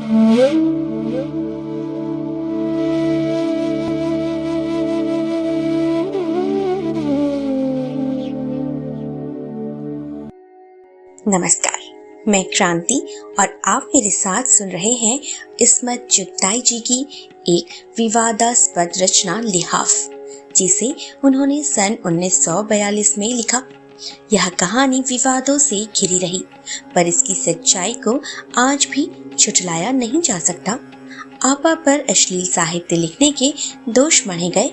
नमस्कार, मैं क्रांति और आप मेरे साथ सुन रहे हैं इस्मत चुगताई जी की एक विवादास्पद रचना लिहाफ, जिसे उन्होंने सन 1942 में लिखा। यह कहानी विवादों से घिरी रही, पर इसकी सच्चाई को आज भी छुटलाया नहीं जा सकता। आपा पर अश्लील साहित्य लिखने के दोष मढ़े गए।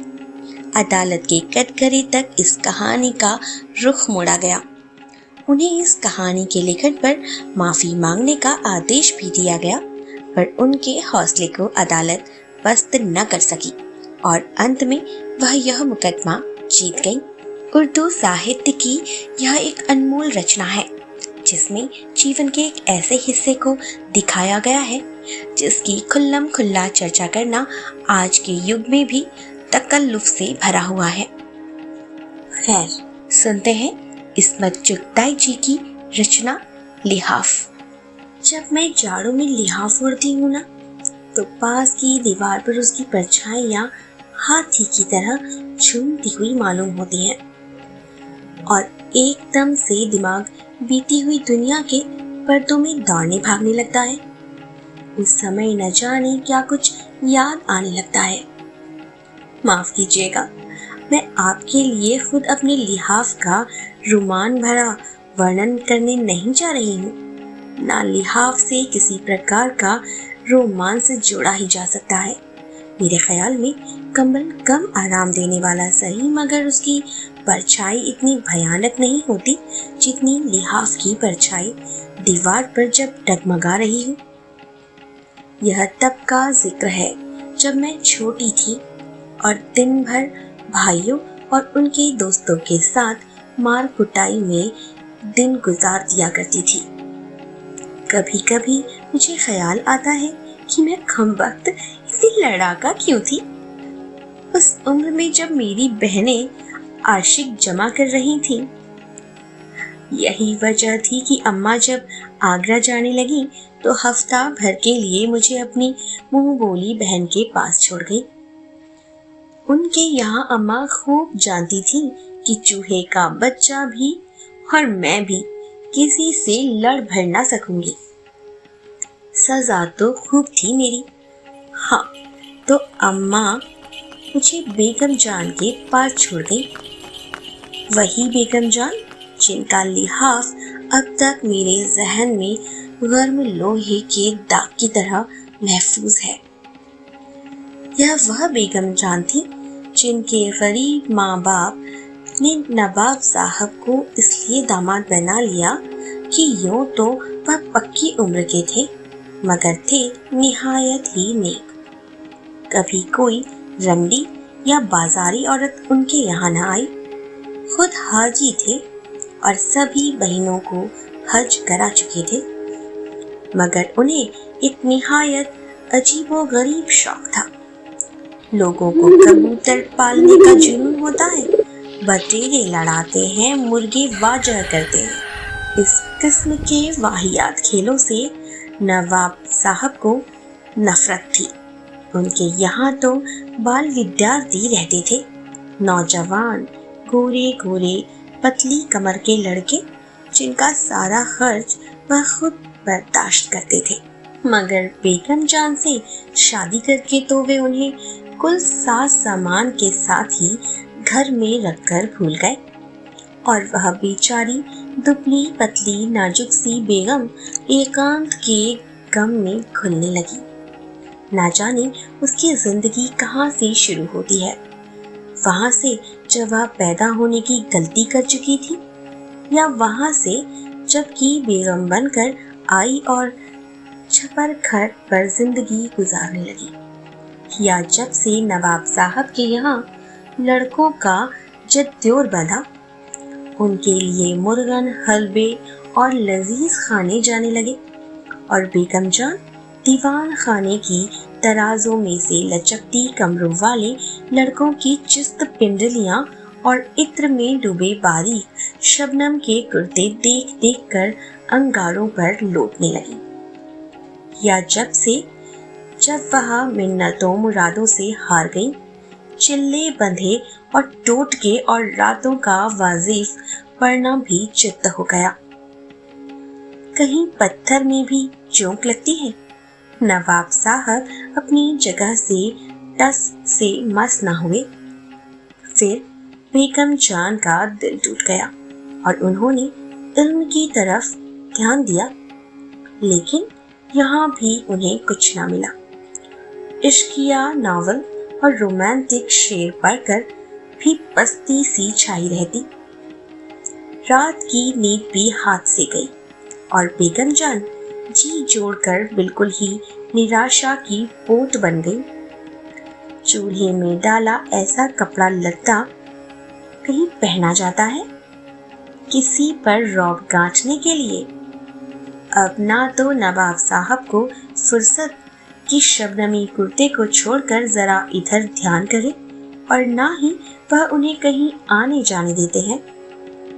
अदालत के कटघरे तक इस कहानी का रुख मोड़ा गया। उन्हें इस कहानी के लेखन पर माफी मांगने का आदेश भी दिया गया, पर उनके हौसले को अदालत पस्त न कर सकी और अंत में वह यह मुकदमा जीत गई। उर्दू साहित्य की यह एक अनमोल रचना है, जिसमें जीवन के एक ऐसे हिस्से को दिखाया गया है जिसकी खुल्लम खुल्ला चर्चा करना आज के युग में भी तकल्लुफ से भरा हुआ है। खैर, सुनते हैं इस्मत चुगताई जी की रचना लिहाफ। जब मैं जाड़ों में लिहाफ ओढ़ती हूँ ना, तो पास की दीवार पर उसकी परछाइयाँ हाथी की तरह झूमती हुई मालूम होती हैं और एकदम से दिमाग बीती हुई दुनिया के पर्दों में दौड़ने भागने लगता है। उस समय न जाने क्या कुछ याद आने लगता है। माफ कीजिएगा, मैं आपके लिए खुद अपने लिहाफ का रोमान भरा वर्णन करने नहीं जा रही हूँ। ना लिहाफ से किसी प्रकार का रोमांस जोड़ा ही जा सकता है। मेरे ख्याल में कंबल कम आराम देने वाला सही, मगर उसकी परछाई इतनी भयानक नहीं होती जितनी लिहाफ की परछाई दीवार पर जब डगमगा रही हो। यह तब का जिक्र है जब मैं छोटी थी और दिन भर भाइयों और उनके दोस्तों के साथ मार कुटाई में दिन गुजार दिया करती थी। कभी कभी मुझे ख्याल आता है कि मैं कमबख्त इतनी लड़ाका क्यों थी। उस उम्र में जब मेरी बहनें आशिक जमा कर रही थीं। यही वजह थी कि अम्मा जब आगरा जाने लगी तो हफ्ता भर के लिए मुझे अपनी मुंह बोली बहन के पास छोड़ गई। उनके यहाँ अम्मा खूब जानती थी कि चूहे का बच्चा भी और मैं भी किसी से लड़ भड़ ना सकूंगी। सजा तो खूब थी मेरी। हाँ, तो अम्मा मुझे बेगम जान के पास छोड़ गई। वही बेगम जान जिनका लिहाफ अब तक मेरे जहन में गर्म लोहे के दाग की तरह महफूज है। यह वह बेगम जान थी जिनके गरीब माँ बाप ने नवाब साहब को इसलिए दामाद बना लिया कि यूं तो वह पक्की उम्र के थे, मगर थे निहायत ही नेक। कभी कोई रंडी या बाजारी औरत उनके यहाँ न आई। खुद हाजी थे और सभी बहनों को हज करा चुके थे, मगर उन्हें एक निहायत अजीबो गरीब शौक था। लोगों को कबूतर पालने का जुनून होता है, बटेरे लड़ाते हैं, मुर्गे वाजा करते हैं। इस किस्म के वाहियात खेलों से नवाब साहब को नफरत थी। उनके यहाँ तो बाल विद्यार्थी रहते थे, नौजवान गोरे गोरे पतली कमर के लड़के, जिनका सारा खर्च वह खुद बर्दाश्त करते थे। मगर बेगम जान से शादी करके तो वे उन्हें कुल साज सामान के साथ ही घर में रखकर भूल गए और वह बेचारी दुबली पतली नाजुक सी बेगम एकांत के गम में घुलने लगी। ना जाने उसकी जिंदगी कहाँ से शुरू होती है, वहां से जब वह पैदा होने की गलती कर चुकी थी, या वहां से जबकि बेगम बनकर आई और छपर घर पर जिंदगी गुजारने लगी, या जब से नवाब साहब के यहाँ लड़कों का जद्दोर बंधा, उनके लिए मुर्गन हलवे और लजीज खाने जाने लगे और बेगम जान दीवान खाने की तराजों में से लचकती कमरों वाले लड़कों की चुस्त पिंडलियां और इत्र में डूबे बारीक शबनम के कुर्ते देख देख कर अंगारों पर लौटने लगी। या जब वह मिन्नतों मुरादों से हार गई, चिल्ले बंधे और टोटके और रातों का वाजिफ पढ़ना भी चित्त हो गया। कहीं पत्थर में भी चोंक लगती है। नवाब साहब अपनी जगह से टस से मस न हुए। फिर बेगम जान का दिल टूट गया और उन्होंने इल्म की तरफ ध्यान दिया, लेकिन यहाँ भी उन्हें कुछ न मिला। इश्किया नावल और रोमांटिक शेर पढ़कर भी पस्ती सी छाई रहती। रात की नींद भी हाथ से गई और बेगम जान जी जोड़कर बिल्कुल ही निराशा की पोत बन गई। चूल्हे में डाला ऐसा कपड़ा लत्ता कहीं पहना जाता है किसी पर रौब गांठने के लिए? अब ना तो नवाब साहब को फुर्सत कि शबनमी कुर्ते को छोड़कर जरा इधर ध्यान करे और ना ही वह उन्हें कहीं आने जाने देते हैं।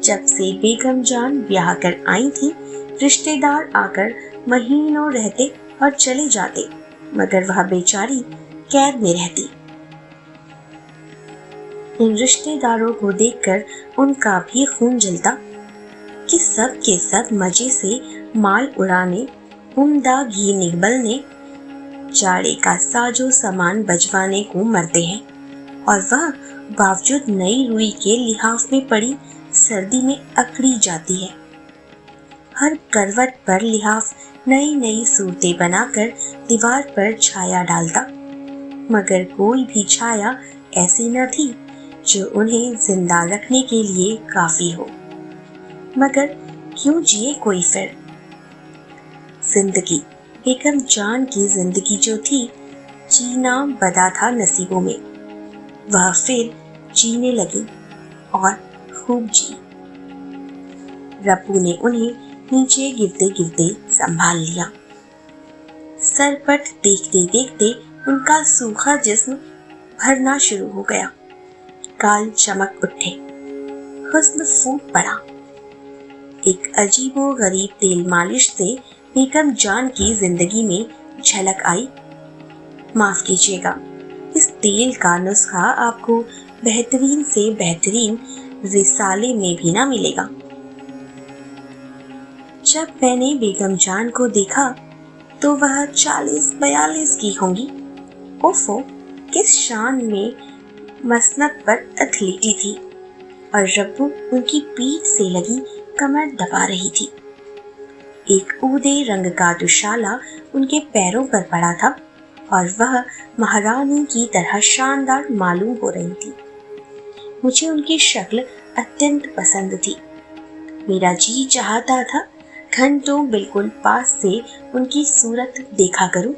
जब से बेगम जान ब्याह कर आई थी, रिश्तेदार आकर महीनों रहते और चले जाते, मगर वह बेचारी कैद में रहती। इन रिश्तेदारों को देखकर उनका भी खून जलता कि सब के सब मजे से माल उड़ाने, उम्दा घी निगलने, जाड़े का साजो सामान बजवाने को मरते हैं और वह बावजूद नई रुई के लिहाफ में पड़ी सर्दी में अकड़ी जाती है। हर करवट पर लिहाफ नई नई सूरतें बनाकर दीवार पर छाया डालता, मगर कोई भी छाया ऐसी न थी जो उन्हें जिंदा रखने के लिए काफी हो। मगर क्यों जिए कोई फिर? जिंदगी, बेगम जान की जिंदगी जो थी, जीना बदा था नसीबों में। वह फिर जीने लगी और खूब जी। रब्बू ने उन्हें नीचे गिरते गिरते संभाल लिया। सरपट देखते देखते उनका सूखा जिस्म भरना शुरू हो गया। गाल चमक उठे, हुस्न फूट पड़ा। एक अजीबो गरीब तेल मालिश से बेगम जान की जिंदगी में झलक आई। माफ कीजिएगा, इस तेल का नुस्खा आपको बेहतरीन से बेहतरीन रिसाले में भी ना मिलेगा। जब मैंने बेगम जान को देखा तो वह 40-42 की होंगी। ओफो, किस शान में मसनद पर अथलीटी थी और रब्बू उनकी पीठ से लगी कमर दबा रही थी। एक ऊदे रंग का दुशाला उनके पैरों पर पड़ा था और वह महारानी की तरह शानदार मालूम हो रही थी। मुझे उनकी शक्ल अत्यंत पसंद थी। मेरा जी चाहता था घंटों बिल्कुल पास से उनकी सूरत देखा करूं।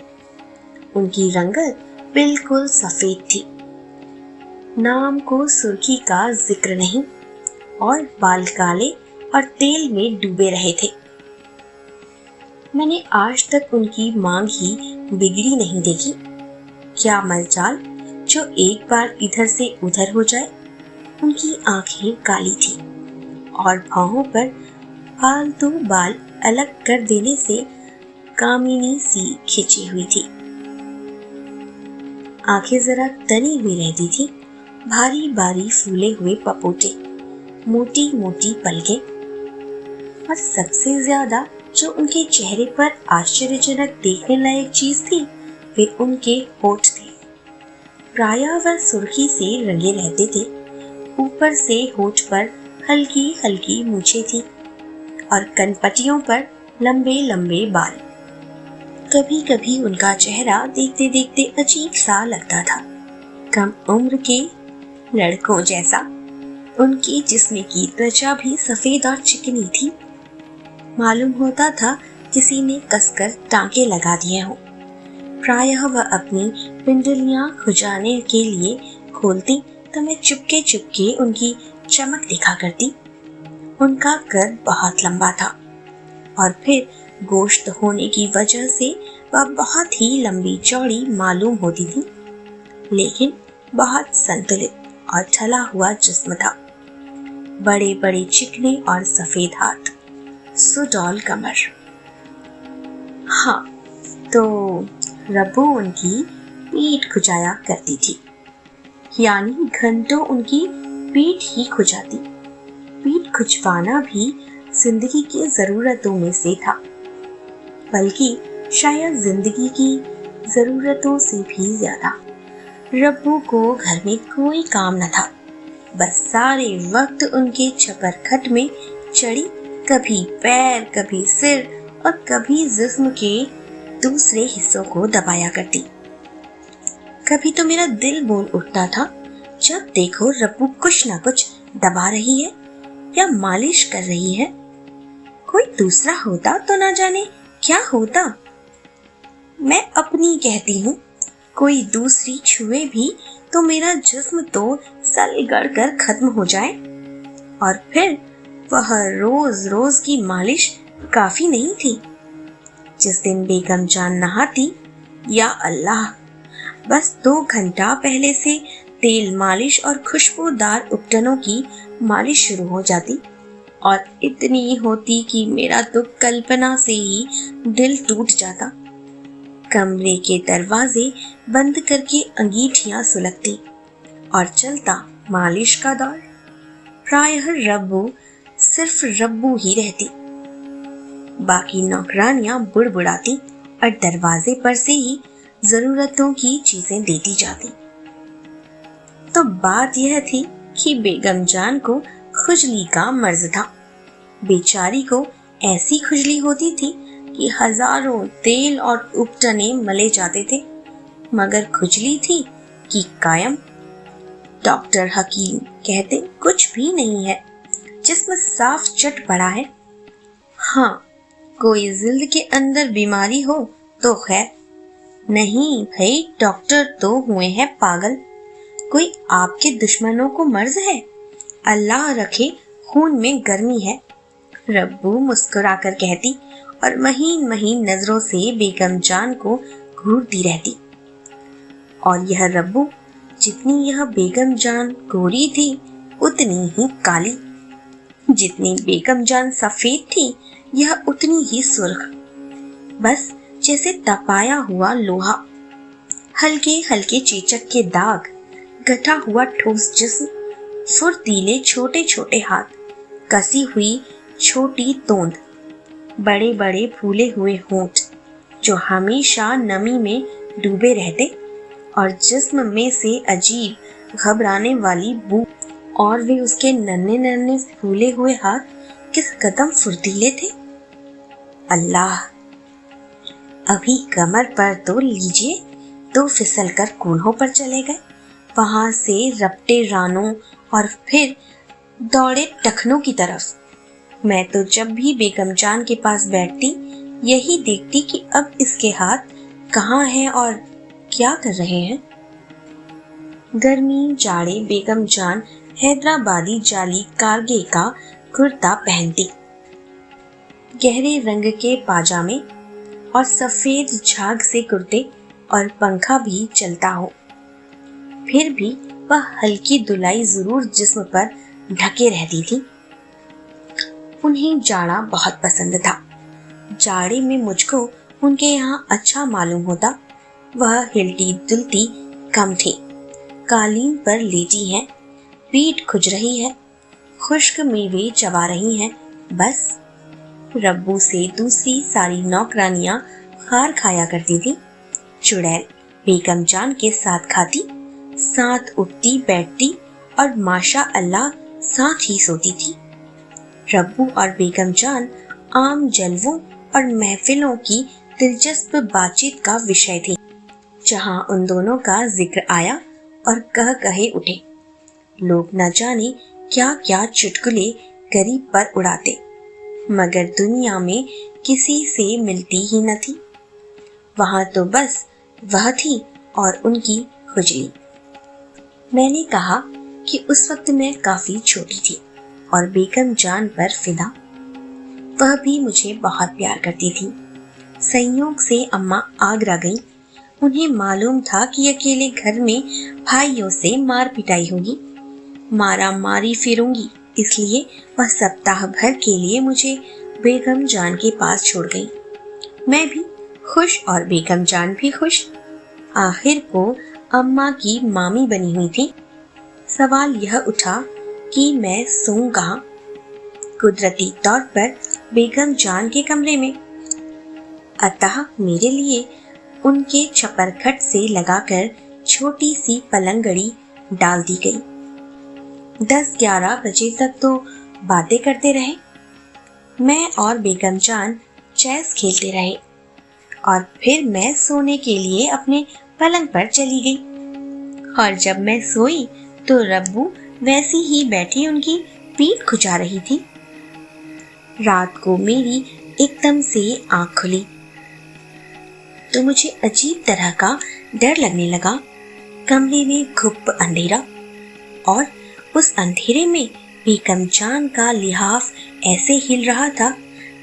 उनकी रंगत बिल्कुल सफेद थी, नाम को सुर्खी का जिक्र नहीं, और बाल काले और तेल में डूबे रहे थे। मैंने आज तक उनकी मांग ही बिगड़ी नहीं देखी। क्या मलचाल जो एक बार इधर से उधर हो जाए। उनकी आंखें काली थी और भौहों पर फालतू बाल अलग कर देने से कामिनी सी खिंची हुई थी। आंखें जरा तनी हुई रहती थी, भारी भारी फूले हुए पपोटे, मोटी मोटी पलकें, और सबसे ज्यादा जो उनके चेहरे पर आश्चर्यजनक देखने लायक चीज थी, वे उनके होठ थे। प्रायः वह सुर्खी से रंगे रहते थे। ऊपर से होठ पर हल्की हल्की मूछें थी और कनपटियों पर लंबे लंबे बाल। कभी कभी उनका चेहरा देखते देखते अजीब सा लगता था, कम उम्र के लड़कों जैसा। उनके जिस्म की त्वचा भी सफेद और चिकनी थी। मालूम होता था किसी ने कसकर टांके लगा दिए हों। प्रायः वह अपनी पिंडलियां खुजाने के लिए खोलती तो मैं चुपके चुपके उनकी चमक देखा करती। उनका कद बहुत लंबा था और फिर गोश्त होने की वजह से वह बहुत ही लंबी चौड़ी मालूम होती थी, लेकिन बहुत संतुलित और ठला हुआ जिस्म था। बड़े बड़े चिकने और सफेद हाथ, सुडौल कमर। हाँ, तो रब्बू उनकी पीठ खुजाया करती थी, यानी घंटों उनकी पीठ ही खुजाती। पीठ खुजवाना भी जिंदगी की जरूरतों में से था, बल्कि शायद जिंदगी की जरूरतों से भी ज्यादा। रब्बू को घर में कोई काम न था, बस सारे वक्त उनके छपरखट में चढ़ी कभी पैर, कभी सिर और कभी जिस्म के दूसरे हिस्सों को दबाया करती। कभी तो मेरा दिल बोल उठता था, जब देखो रब्बू कुछ ना कुछ दबा रही है या मालिश कर रही है। कोई दूसरा होता तो ना जाने क्या होता। मैं अपनी कहती हूँ, कोई दूसरी छुए भी तो मेरा जिस्म तो सलगड़ कर खत्म हो जाए। और फिर वह रोज रोज की मालिश काफी नहीं थी। जिस दिन बेगम जान नहाती, या अल्लाह, बस 2 घंटा पहले से तेल मालिश और खुशबूदार उपटनों की मालिश शुरू हो जाती और इतनी होती कि मेरा तो कल्पना से ही दिल टूट जाता। कमरे के दरवाजे बंद करके अंगीठियां सुलगती और चलता मालिश का दौर। प्रायः रब्बू सिर्फ रब्बू ही रहती, बाकी नौकरानियां बुड़बुड़ाती और दरवाजे पर से ही जरूरतों की चीजें देती जाती। तो बात यह थी कि बेगम जान को खुजली का मर्ज था। बेचारी को ऐसी खुजली होती थी कि हजारों तेल और उपटने मले जाते थे, मगर खुजली थी कि कायम। डॉक्टर हकीम कहते कुछ भी नहीं है, जिस्म साफ चट पड़ा है। हाँ, कोई जिल्द के अंदर बीमारी हो तो खैर, नहीं भाई, डॉक्टर तो हुए हैं पागल। कोई आपके दुश्मनों को मर्ज है, अल्लाह रखे खून में गर्मी है, रब्बू मुस्कुराकर कहती और महीन महीन नजरों से बेगम जान को घूरती रहती। और यह रब्बू, जितनी यह बेगम जान गोरी थी उतनी ही काली, जितनी बेगम जान सफेद थी यह उतनी ही सुर्ख, बस जैसे तपाया हुआ लोहा। हल्के हल्के चेचक के दाग, गठा हुआ ठोस जिस्म, फुर्तीले छोटे छोटे हाथ, कसी हुई छोटी तोंद, बड़े बड़े फूले हुए होंठ जो हमेशा नमी में डूबे रहते, और जिस्म में से अजीब घबराने वाली बू। और वे उसके नन्हे नन्हे फूले हुए हाथ किस कदम फुर्तीले थे। अल्लाह, अभी कमर पर तो लीजिए तो फिसल कर कोल्हों पर चले गए, वहां से रपटे रानों और फिर दौड़े टखनों की तरफ। मैं तो जब भी बेगम जान के पास बैठती यही देखती कि अब इसके हाथ कहाँ हैं और क्या कर रहे हैं। गर्मी जाड़े बेगम जान हैदराबादी जाली कारगे का कुर्ता पहनती, गहरे रंग के पाजामे और सफेद झाग से कुर्ते, और पंखा भी चलता हो फिर भी वह हल्की धुलाई जरूर जिस्म पर ढके रहती थी। उन्हें जाड़ा बहुत पसंद था। जाड़े में मुझको उनके यहाँ अच्छा मालूम होता। वह हिलती दुलती कम थी, कालीन पर लेटी हैं, पीठ खुज रही है, खुश्क मेवे चबा रही हैं, बस। रब्बू से दूसरी सारी नौकरानियां खार खाया करती थी। चुड़ैल बेगम जान के साथ खाती, साथ उठती बैठती और माशा अल्लाह साथ ही सोती थी। रब्बू और बेगम जान आम जलवों और महफिलों की दिलचस्प बातचीत का विषय थे, जहां उन दोनों का जिक्र आया और कह कहे उठे। लोग न जाने क्या क्या चुटकुले गरीब पर उड़ाते, मगर दुनिया में किसी से मिलती ही न थी। वहां तो बस वह थी और उनकी खुजली। मैंने कहा कि उस वक्त मैं काफी छोटी थी और बेगम जान पर फिदा। वह भी मुझे बहुत प्यार करती थी। संयोग से अम्मा आगरा गईं। उन्हें मालूम था कि अकेले घर में भाइयों से मार पिटाई होगी, मारा मारी फिरूंगी, इसलिए वह सप्ताह भर के लिए मुझे बेगम जान के पास छोड़ गई। मैं भी खुश और बेगम जान भी खुश। आखिर को अम्मा की मामी बनी हुई थी। सवाल यह उठा कि मैं सोऊं कहाँ? कुदरती तौर पर बेगम जान के कमरे में। अतः मेरे लिए उनके छपरखट से लगाकर छोटी सी पलंगड़ी डाल दी गई। 10-11 बजे तक तो बातें करते रहे। मैं और बेगम जान चेस खेलते रहे और फिर मैं सोने के लिए अपने पलंग पर चली गई। और जब मैं सोई तो रब्बू वैसी ही बैठी उनकी पीठ खुजा रही थी। रात को मेरी एकदम से आंख खुली तो मुझे अजीब तरह का डर लगने लगा। कमरे में घुप अंधेरा और उस अंधेरे में बेगम जान का लिहाफ ऐसे हिल रहा था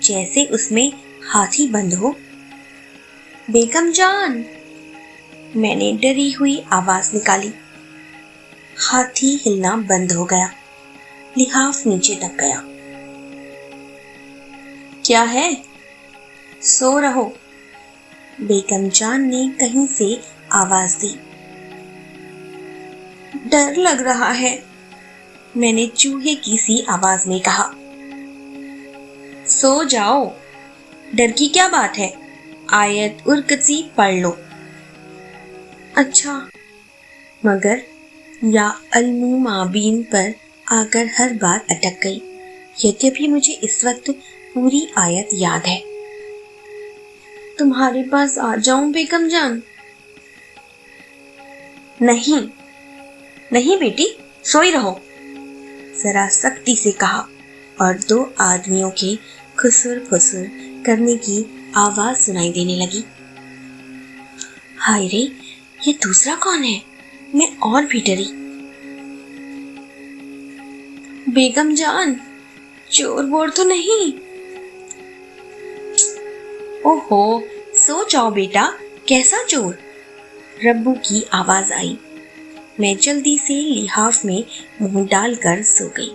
जैसे उसमें हाथी बंद हो। बेगम जान, मैंने डरी हुई आवाज निकाली। हाथी हिलना बंद हो गया। लिहाफ नीचे दब गया। क्या है? सो रहो, बेगम जान ने कहीं से आवाज दी। डर लग रहा है, मैंने चूहे की सी आवाज में कहा। सो जाओ, डर की क्या बात है? आयत उर कुर्सी पढ़ लो। अच्छा, मगर या अलमुमाबीन पर आकर हर बार अटक गई। यद्यपि मुझे इस वक्त पूरी आयत याद है। तुम्हारे पास आ जाऊं बेगम जान? नहीं नहीं बेटी, सोई रहो, जरा सख्ती से कहा और 2 आदमियों के खुसुर फुसुर करने की आवाज सुनाई देने लगी। हाय रे, ये दूसरा कौन है? मैं और भी डरी। बेगम जान, चोर वोर तो नहीं? ओहो, सो जाओ बेटा। कैसा चोर? रब्बू की आवाज आई। मैं जल्दी से लिहाफ में मुंह डालकर सो गई।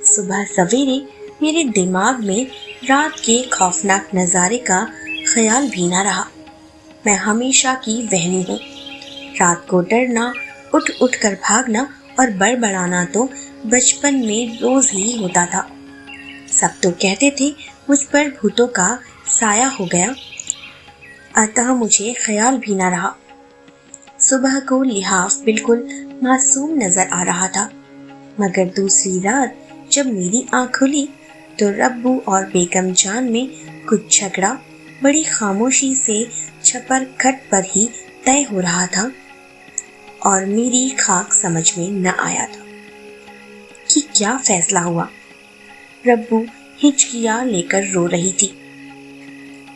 सुबह सवेरे मेरे दिमाग में रात के खौफनाक नजारे का ख्याल भी ना रहा। मैं हमेशा की वहमी हूँ। रात को डरना, उठ उठ कर भागना और बड़बड़ाना तो बचपन में रोज ही होता था। सब तो कहते थे मुझ पर भूतों का साया हो गया। अतः मुझे ख्याल भी ना रहा। सुबह को लिहाफ बिल्कुल मासूम नजर आ रहा था, मगर दूसरी रात जब मेरी आंख खुली तो रब्बू और बेगम जान में कुछ झगड़ा बड़ी खामोशी से छपर खट पर ही तय हो रहा था और मेरी खाक समझ में न आया था कि क्या फैसला हुआ। रब्बू हिचकियां लेकर रो रही थी।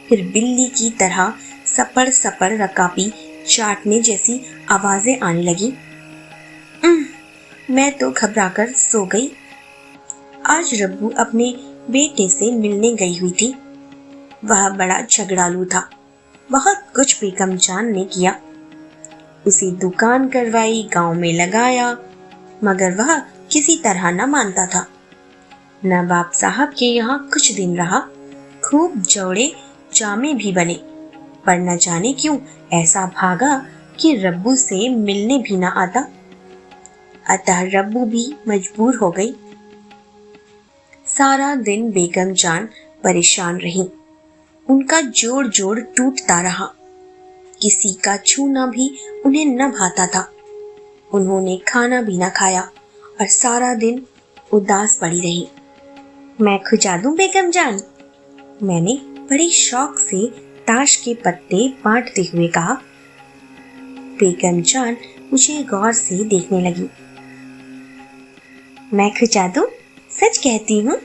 फिर बिल्ली की तरह सपड़ सपड़ रकाबी चाटने जैसी आवाजें आने लगी। मैं तो घबराकर सो गई। आज रब्बू अपने बेटे से मिलने गई हुई थी। वह बड़ा झगड़ालू था। बहुत कुछ बेगम जान ने किया। उसे दुकान करवाई, गांव में लगाया, मगर वह किसी तरह न मानता था। नवाब साहब के यहाँ कुछ दिन रहा। खूब जोड़े जामे भी बने, पर न जाने क्यों ऐसा भागा कि रब्बू से मिलने भी न आता। अतः रब्बू भी मजबूर हो गई। सारा दिन बेगम जान परेशान रही। उनका जोड़ जोड़ टूटता रहा। किसी का छूना भी उन्हें न भाता था। उन्होंने खाना भी न खाया और सारा दिन उदास पड़ी रही। मैं खुजा दूं बेगम जान? मैंने बड़ी शौक से ताश के पत्ते बांटते हुए कहा। बेगम जान मुझे गौर से देखने लगी। मैं खुजा दूं? सच कहती हूँ।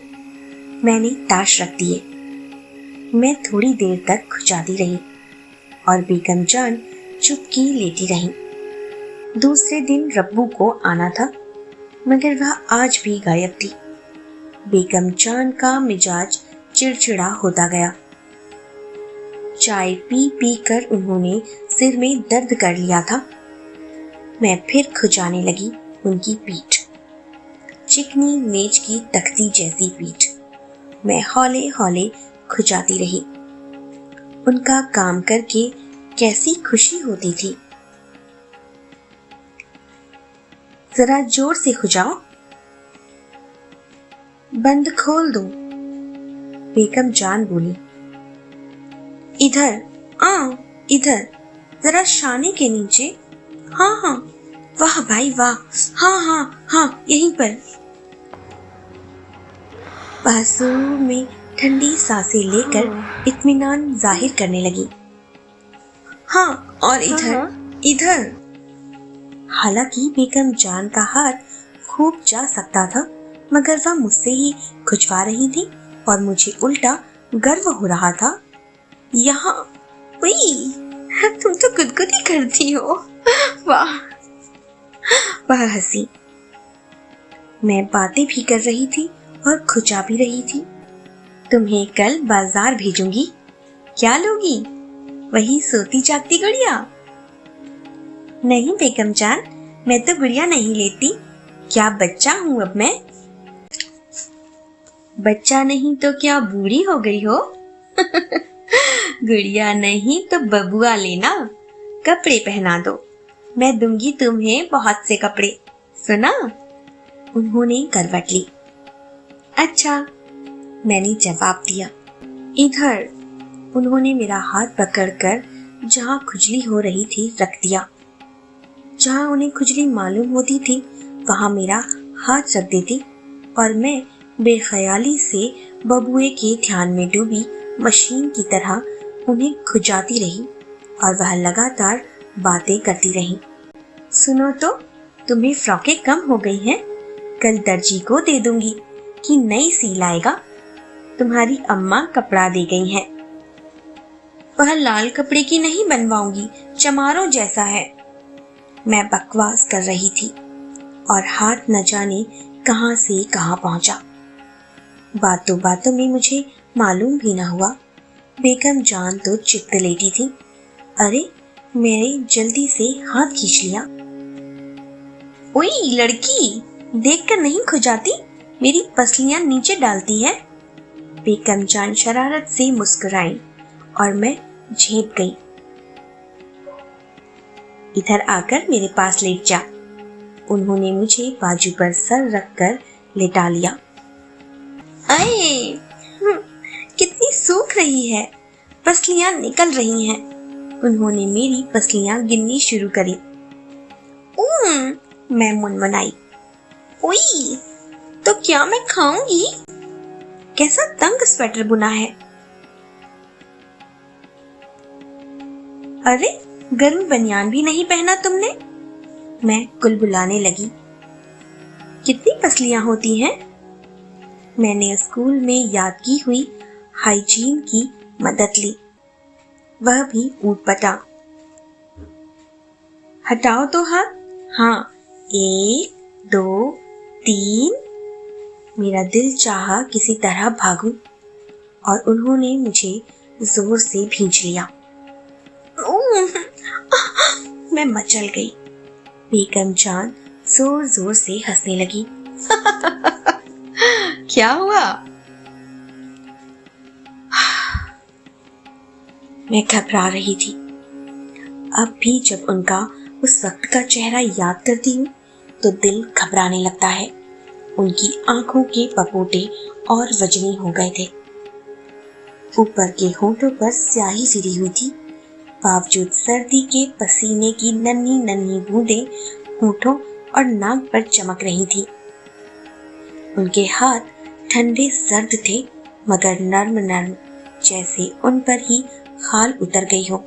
मैंने ताश रख दिए। मैं थोड़ी देर तक खुजाती रही और बेगम जान चुपकी लेटी रही। दूसरे दिन रब्बू को आना था, मगर वह आज भी गायब थी। बेगम जान का मिजाज चिड़चिड़ा होता गया। चाय पी पी कर उन्होंने सिर में दर्द कर लिया था। मैं फिर खुजाने लगी उनकी पीठ, चिकनी मेज की तख्ती जैसी पीठ। मैं हौले हौले खुजाती रही। उनका काम करके कैसी खुशी होती थी। जरा जोर से खुजाओ, बंद खोल दो, बेगम जान बोली। इधर इधर, जरा शाने के नीचे। हाँ हाँ, वाह भाई वाह, हाँ हाँ हाँ, यहीं पर। बाजुओं में ठंडी सांसें लेकर इत्मीनान जाहिर करने लगी। हाँ, और इधर। हालांकि बेगम जान का हाथ खूब जा सकता था, मगर वह मुझसे ही खुजवा रही थी और मुझे उल्टा गर्व हो रहा था। यहाँ, तुम तो गुदगुदी करती हो, वाह। वह हंसी। मैं बातें भी कर रही थी और खुजा भी रही थी। तुम्हें कल बाजार भेजूंगी, क्या लोगी? वही सोती जागती गुड़िया? नहीं बेगम जान, मैं तो गुड़िया नहीं लेती। क्या बच्चा हूँ अब मैं? बच्चा नहीं तो क्या बूढ़ी हो गई हो? गुड़िया नहीं तो बबुआ लेना, कपड़े पहना दो, मैं दूंगी तुम्हें बहुत से कपड़े, सुना? उन्होंने करवट ली। अच्छा, मैंने जवाब दिया। इधर। उन्होंने मेरा हाथ पकड़कर जहाँ खुजली हो रही थी रख दिया। जहाँ उन्हें खुजली मालूम होती थी वहाँ मेरा हाथ रख देती और मैं बेख्याली से बबुए के ध्यान में डूबी मशीन की तरह उन्हें खुजाती रही और वह लगातार बातें करती रही। सुनो तो, तुम्हें फ्रॉकें कम हो गई हैं, कल दर्जी को दे दूंगी कि नई सी लाएगा। तुम्हारी अम्मा कपड़ा दे गई हैं। वह लाल कपड़े की नहीं बनवाऊंगी, चमारों जैसा है। मैं बकवास कर रही थी और हाथ न जाने कहां से कहां पहुंचा। बातों बातों में मुझे मालूम भी न हुआ बेगम जान तो चित्त लेटी थी। अरे, मैंने जल्दी से हाथ खींच लिया। ओई लड़की, देखकर नहीं खुजाती, मेरी पसलियां नीचे डालती है। बेगम जान शरारत से मुस्कुराई और मैं झेप गई। इधर आकर मेरे पास लेट जा। उन्होंने मुझे बाजू पर सर रखकर लेटा लिया। आए, कितनी सूख रही है, पसलियां निकल रही हैं। उन्होंने मेरी पसलियां गिननी शुरू करी। मैं मुनमुनाई। ओई, तो क्या मैं खाऊंगी? कैसा तंग स्वेटर बुना है। अरे, गर्म बनियान भी नहीं पहना तुमने? मैं कुलबुलाने लगी। कितनी पसलियां होती हैं? मैंने स्कूल में याद की हुई हाइजीन की मदद ली, वह भी ऊटपटा। हटाओ तो हाथ। हाँ, 1 2 3। मेरा दिल चाहा किसी तरह भागूं और उन्होंने मुझे जोर से भींच लिया। मैं मचल गई। बेगम जान जोर जोर से हंसने लगी। क्या हुआ? मैं घबरा रही थी। अब भी जब उनका उस वक्त का चेहरा याद करती हूँ तो दिल घबराने लगता है। उनकी आंखों के पपोटे और वजनी हो गए थे। ऊपर के होठों पर स्याही फिरी हुई थी। बावजूद सर्दी के पसीने की नन्ही नन्ही बूंदें होठों और नाक पर चमक रही थी। उनके हाथ ठंडे सर्द थे, मगर नर्म नर्म, जैसे उन पर ही खाल उतर गई हो।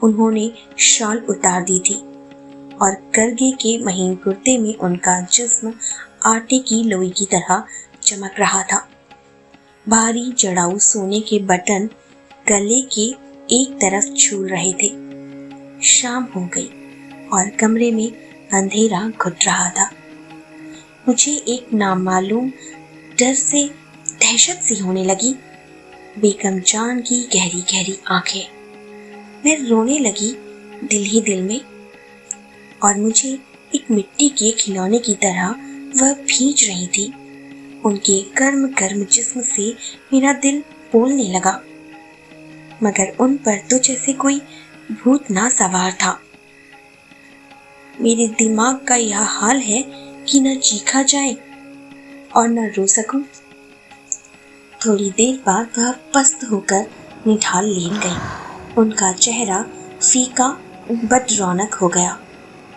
उन्होंने शॉल उतार दी थी और करगे के महीन कुर्ते में उनका जिस्म आटे की लोई की तरह चमक रहा था। भारी जड़ाऊ सोने के बटन गले के एक तरफ झूल रहे थे। शाम हो गई और कमरे में अंधेरा घुट रहा था। मुझे एक नामालूम डर से दहशत सी होने लगी। बेगम जान की गहरी गहरी आंखें। मैं रोने लगी दिल ही दिल में और मुझे एक मिट्टी के खिलौने की तरह वह भींच रही थी। उनके गर्म गर्म जिस्म से मेरा दिल बोलने लगा। मगर उन पर तो जैसे कोई भूत ना सवार था। मेरे दिमाग का यह हाल है कि न चीखा जाए और न रो सकूं। थोड़ी देर बाद वह पस्त होकर निढाल लेट गई। उनका चेहरा फीका बद रौनक हो गया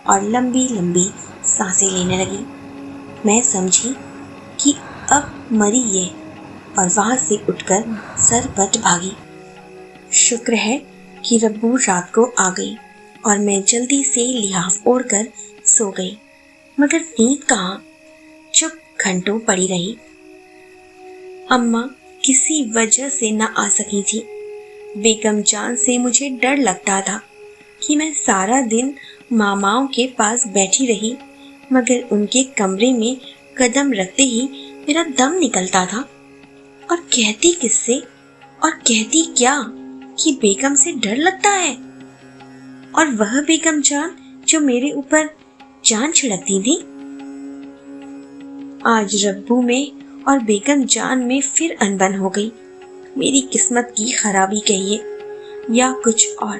और लंबी लंबी सांसें लेने लगी। मैं समझी कि अब मरी ये और वहां से उठकर सरपट भागी। शुक्र है कि रब्बू रात को आ गई और मैं जल्दी से लिहाफ ओढ़कर सो गई। मगर नींद कहाँ, चुप घंटों पड़ी रही। अम्मा किसी वजह से न आ सकी थी। बेगम जान से मुझे डर लगता था कि मैं सारा दिन मामाओं के पास बैठी रही, मगर उनके कमरे में कदम रखते ही मेरा दम निकलता था। और कहती किससे और कहती क्या कि बेगम से डर लगता है, और वह बेगम जान जो मेरे ऊपर जान छिड़कती थी। आज रब्बू में और बेगम जान में फिर अनबन हो गई। मेरी किस्मत की खराबी कहिए या कुछ और,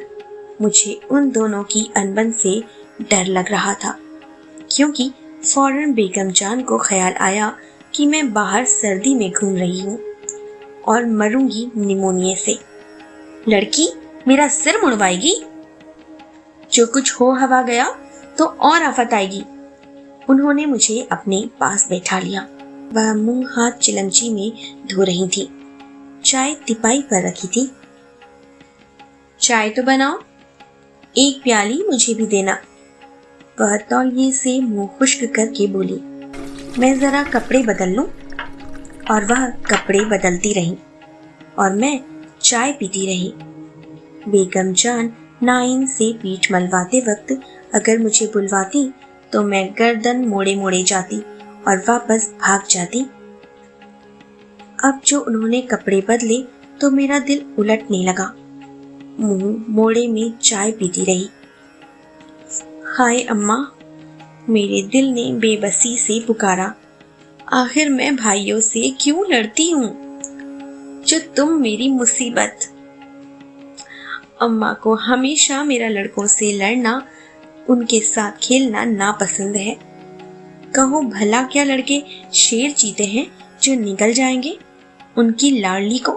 मुझे उन दोनों की अनबन से डर लग रहा था, क्योंकि फौरन बेगम जान को ख्याल आया कि मैं बाहर सर्दी में घूम रही हूँ और मरूंगी निमोनिया से। लड़की मेरा सिर मुड़वाएगी, जो कुछ हो हवा गया तो और आफत आएगी। उन्होंने मुझे अपने पास बैठा लिया। वह मुंह हाथ चिलमची में धो रही थी। चाय तिपाई पर रखी थी। चाय तो बनाओ, एक प्याली मुझे भी देना। वह तौलिए से मुंह खुश्क करके बोली। मैं जरा कपड़े बदल लूं। और वह कपड़े बदलती रही और मैं चाय पीती रही। बेगम जान नाइन से पीठ मलवाते वक्त अगर मुझे बुलवाती तो मैं गर्दन मोड़े मोड़े जाती और वापस भाग जाती। अब जो उन्होंने कपड़े बदले तो मेरा दिल उलटने लगा। मुंह मोड़े में चाय पीती रही। हाय अम्मा, मेरे दिल ने बेबसी से पुकारा। आखिर मैं भाइयों से क्यों लड़ती हूँ, जो तुम मेरी मुसीबत। अम्मा को हमेशा मेरा लड़कों से लड़ना, उनके साथ खेलना नापसंद है। कहो भला क्या लड़के शेर चीते हैं जो निगल जाएंगे उनकी लाडली को,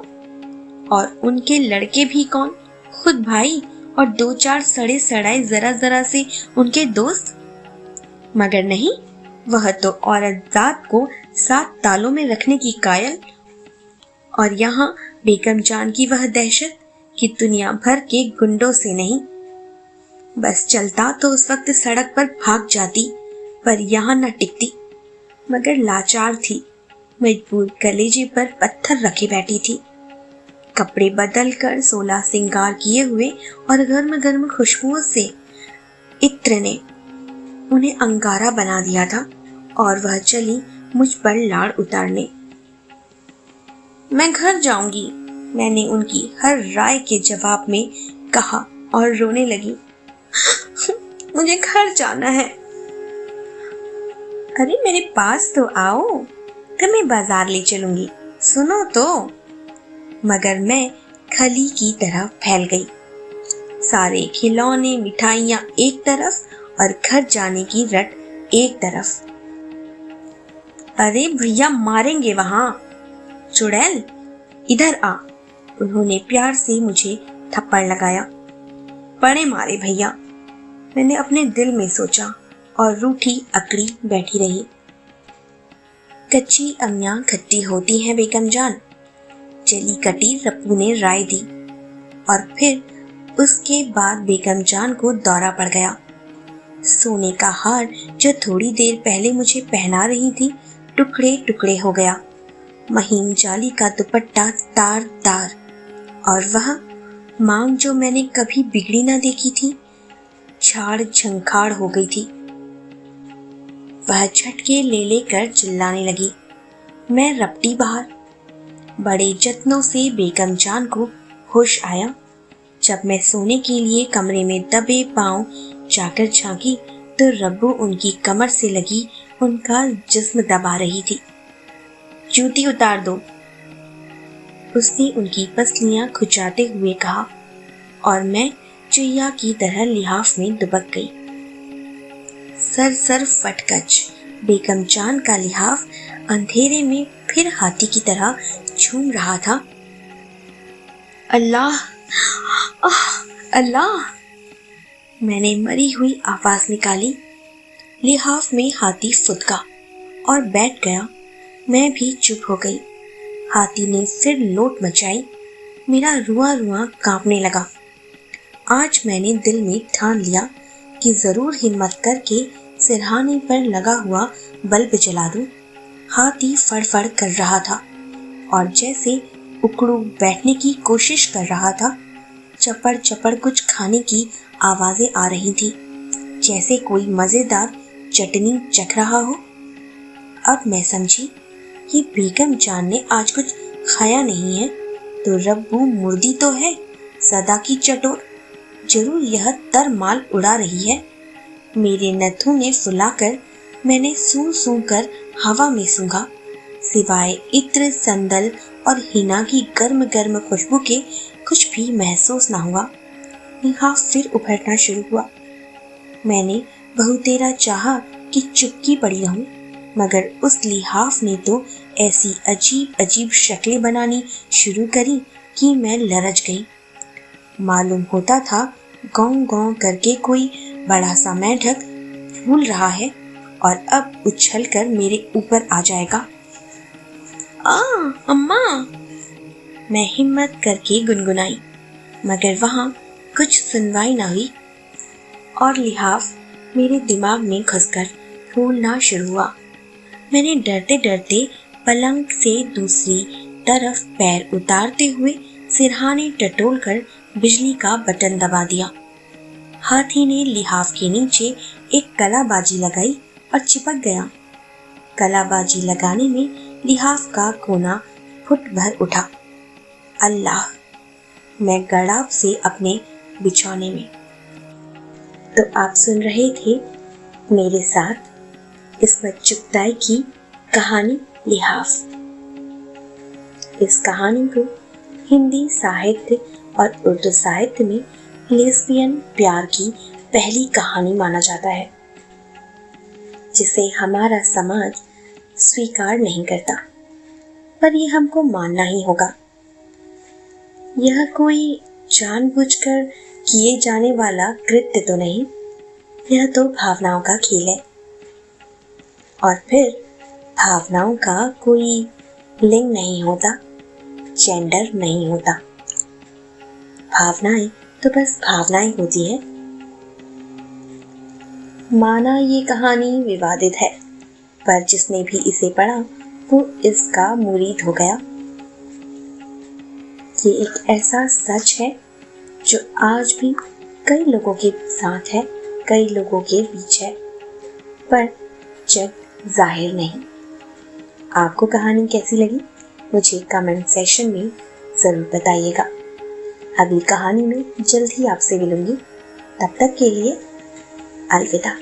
और उनके लड़के भी कौन, खुद भाई और दो चार सड़े सड़ाए जरा जरा से उनके दोस्त। मगर नहीं, वह तो औरत जात को 7 तालों में रखने की कायल। और यहाँ बेगम जान की वह दहशत कि दुनिया भर के गुंडों से नहीं। बस चलता तो उस वक्त सड़क पर भाग जाती, पर यहाँ न टिकती। मगर लाचार थी, मजबूर कलेजे पर पत्थर रखे बैठी थी। कपड़े बदल कर 16 सिंगार किए हुए और गर्म गर्म खुशबुओं से इत्र ने उन्हें अंगारा बना दिया था और वह चली मुझ पर लाड़ उतारने। मैं घर जाऊंगी, मैंने उनकी हर राय के जवाब में कहा और रोने लगी। मुझे घर जाना है। अरे मेरे पास तो आओ, तुम्हें बाजार ले चलूंगी, सुनो तो। मगर मैं खली की तरह फैल गई। सारे खिलौने मिठाइयां एक तरफ और घर जाने की रट एक तरफ। अरे भैया मारेंगे वहां, चुड़ैल इधर आ। उन्होंने प्यार से मुझे थप्पड़ लगाया। पड़े मारे भैया, मैंने अपने दिल में सोचा और रूठी अकड़ी बैठी रही। कच्ची अमियां खट्टी होती हैं बेगम जान, जली कटी रप्पू ने राय दी। और फिर उसके बाद बेगम जान को दौरा पड़ गया। सोने का हार जो थोड़ी देर पहले मुझे पहना रही थी टुकड़े टुकड़े हो गया। महीन जाली का दुपट्टा तार तार, और वह मांग जो मैंने कभी बिगड़ी ना देखी थी झाड़ झंखाड़ हो गई थी। वह झटके ले लेकर चिल्लाने लगी। मैं रपटी बाहर। बड़े जत्नों से बेगम जान को होश आया। जब मैं सोने के लिए कमरे में दबे पांव जाकर झांकी तो रब्बू उनकी कमर से लगी उनका जिस्म दबा रही थी। जूती उतार दो। उसने उनकी पसलियां खुजाते हुए कहा और मैं चुईया की तरह लिहाफ में दुबक गई। सर फटकच बेगम जान का लिहाफ अंधेरे में फिर हाथी की तरह झूम रहा था। अल्लाह, अल्लाह, मैंने मरी हुई आवाज निकाली। लिहाफ में हाथी फुदका और बैठ गया। मैं भी चुप हो गई। हाथी ने फिर लोट मचाई। मेरा रुआ रुआ कांपने लगा। आज मैंने दिल में ठान लिया कि जरूर हिम्मत करके सिरहाने पर लगा हुआ बल्ब जला दूं। हाथी फड़फड़ कर रहा था और जैसे उकड़ू बैठने की कोशिश कर रहा था। चपड़ चपड़ कुछ खाने की आवाजें आ रही थी, जैसे कोई मजेदार चटनी चख रहा हो। अब मैं समझी, ये बेगम जान ने आज कुछ खाया नहीं है तो रब्बू मुर्दी तो है, सदा की चटोर। जरूर यह तरमाल उड़ा रही है। मेरे नथुन ने फुलाकर मैंने सूं सूं कर हवा में सूंघा। सिवाय इत्र, संदल और हिना की गर्म गर्म खुशबू के कुछ भी महसूस न हुआ। लिहाफ फिर उभरना शुरू हुआ। मैंने बहुतेरा चाहा कि चुपकी पड़ी रहूं, मगर उस लिहाफ ने तो ऐसी अजीब अजीब शक्लें बनानी शुरू करी कि मैं लरज गई। मालूम होता था गौं गौं करके कोई बड़ा सा मेंढक फूल रहा है और अब उछलकर मेरे ऊपर आ जाएगा। अम्मा, मैं हिम्मत करके गुनगुनाई, मगर वहां कुछ सुनवाई न हुई और लिहाफ मेरे दिमाग में घुसकर फूलना शुरू हुआ। मैंने डरते डरते पलंग से दूसरी तरफ पैर उतारते हुए सिरहाने टटोलकर बिजली का बटन दबा दिया। हाथी ने लिहाफ के नीचे एक कलाबाजी लगाई और चिपक गया। कलाबाजी लगाने में लिहाफ का कोना फुट भर उठा। अल्लाह, मैं गड़ाप से अपने बिछौने में। तो आप सुन रहे थे मेरे साथ इस्मत चुगताई की कहानी लिहाफ। इस कहानी को हिंदी साहित्य और उर्दू साहित्य में लेस्बियन प्यार की पहली कहानी माना जाता है, जिसे हमारा समाज स्वीकार नहीं करता, पर यह हमको मानना ही होगा। यह कोई जानबूझकर किए जाने वाला कृत्य तो नहीं, यह तो भावनाओं का खेल है। और फिर भावनाओं का कोई लिंग नहीं होता, जेंडर नहीं होता। भावनाएं तो बस भावनाएं होती है। माना ये कहानी विवादित है, पर जिसने भी इसे पढ़ा वो इसका मुरीद हो गया। ये एक ऐसा सच है जो आज भी कई लोगों के साथ है, कई लोगों के बीच है, पर जग जाहिर नहीं। आपको कहानी कैसी लगी मुझे कमेंट सेक्शन में जरूर बताइएगा। अगली कहानी में जल्द ही आपसे मिलूंगी। तब तक के लिए अलविदा।